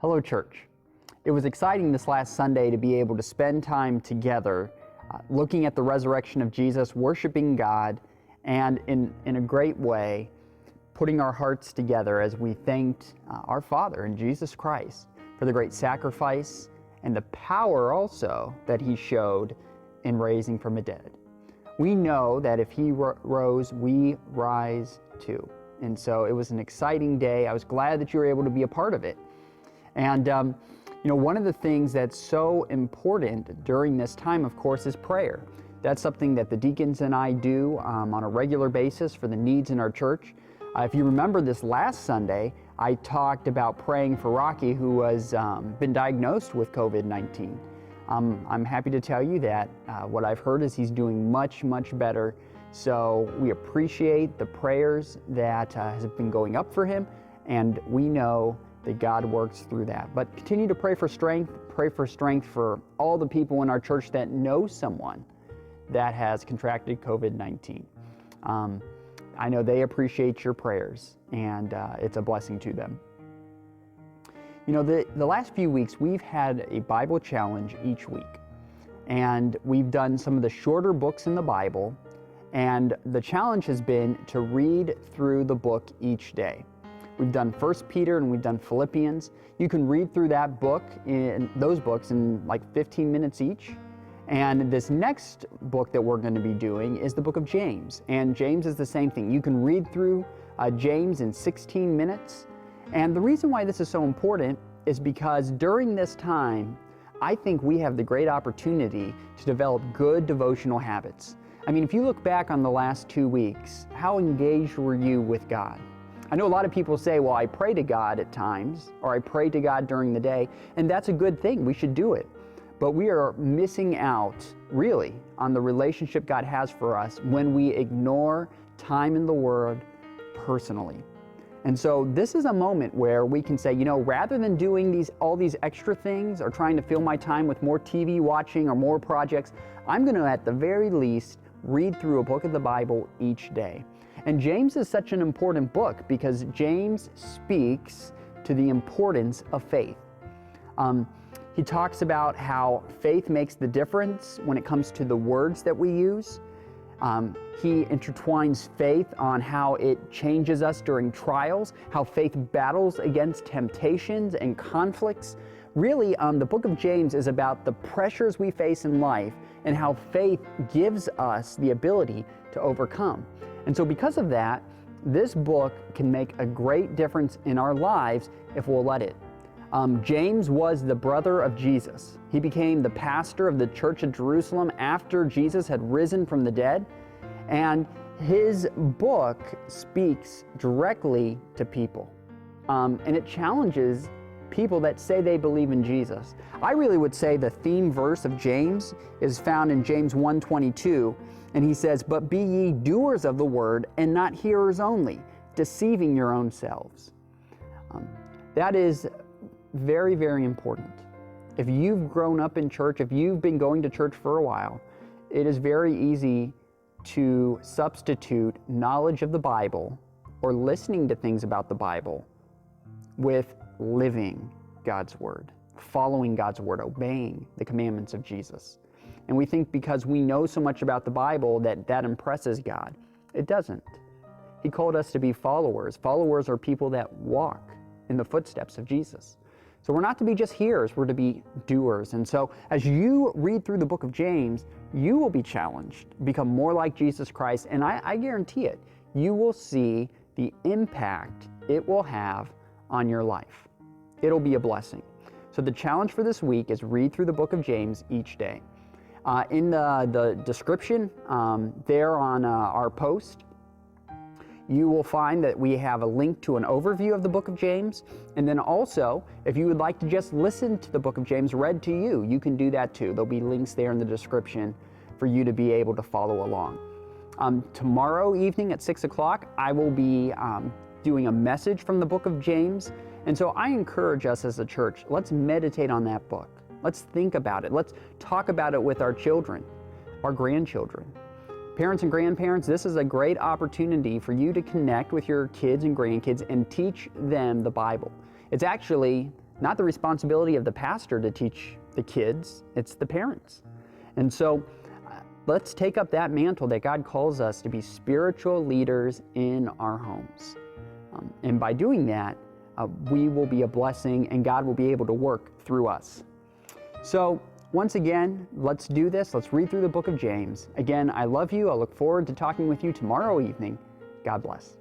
Hello, church. It was exciting this last Sunday to be able to spend time together looking at the resurrection of Jesus, worshiping God, and in a great way, putting our hearts together as we thanked our Father in Jesus Christ for the great sacrifice and the power also that He showed in raising from the dead. We know that if He rose, we rise too. And so it was an exciting day. I was glad that you were able to be a part of it. And one of the things that's so important during this time, of course, is prayer. That's something that the deacons and I do on a regular basis for the needs in our church. If you remember this last Sunday, I talked about praying for Rocky, who has been diagnosed with COVID-19. I'm happy to tell you that what I've heard is he's doing much, much better. So we appreciate the prayers that have been going up for him, and we know that God works through that. But continue to pray for strength for all the people in our church that know someone that has contracted COVID-19. I know they appreciate your prayers, and it's a blessing to them. The last few weeks, we've had a Bible challenge each week, and we've done some of the shorter books in the Bible, and the challenge has been to read through the book each day. We've done 1 Peter and we've done Philippians. You can read through those books in like 15 minutes each. And this next book that we're going to be doing is the book of James. And James is the same thing. You can read through James in 16 minutes. And the reason why this is so important is because during this time, I think we have the great opportunity to develop good devotional habits. I mean, if you look back on the last 2 weeks, how engaged were you with God? I know a lot of people say, well, I pray to God at times, or I pray to God during the day, and that's a good thing. We should do it. But we are missing out, really, on the relationship God has for us when we ignore time in the Word personally. And so this is a moment where we can say, rather than doing all these extra things or trying to fill my time with more TV watching or more projects, I'm going to, at the very least, read through a book of the Bible each day. And James is such an important book because James speaks to the importance of faith. He talks about how faith makes the difference when it comes to the words that we use. He intertwines faith on how it changes us during trials, how faith battles against temptations and conflicts. Really, the book of James is about the pressures we face in life and how faith gives us the ability to overcome. And so because of that, this book can make a great difference in our lives if we'll let it. James was the brother of Jesus. He became the pastor of the church of Jerusalem after Jesus had risen from the dead. And his book speaks directly to people. And it challenges people that say they believe in Jesus. I really would say the theme verse of James is found in James 1:22, and he says, "But be ye doers of the word, and not hearers only, deceiving your own selves." That is very, very important. If you've grown up in church, if you've been going to church for a while, it is very easy to substitute knowledge of the Bible or listening to things about the Bible with living God's Word, following God's Word, obeying the commandments of Jesus. And we think because we know so much about the Bible that impresses God. It doesn't. He called us to be followers. Followers are people that walk in the footsteps of Jesus. So we're not to be just hearers, we're to be doers. And so as you read through the book of James, you will be challenged, become more like Jesus Christ, and I guarantee it, you will see the impact it will have on your life. It'll be a blessing. So the challenge for this week is read through the book of James each day. In the description there on our post, you will find that we have a link to an overview of the book of James. And then also, if you would like to just listen to the book of James read to you, you can do that too. There'll be links there in the description for you to be able to follow along. Tomorrow evening at 6 o'clock, I will be doing a message from the book of James. And so I encourage us as a church, let's meditate on that book. Let's think about it. Let's talk about it with our children, our grandchildren. Parents and grandparents, this is a great opportunity for you to connect with your kids and grandkids and teach them the Bible. It's actually not the responsibility of the pastor to teach the kids, it's the parents. And so let's take up that mantle that God calls us to be spiritual leaders in our homes. And by doing that, we will be a blessing and God will be able to work through us. So once again, let's do this. Let's read through the book of James. Again, I love you. I look forward to talking with you tomorrow evening. God bless.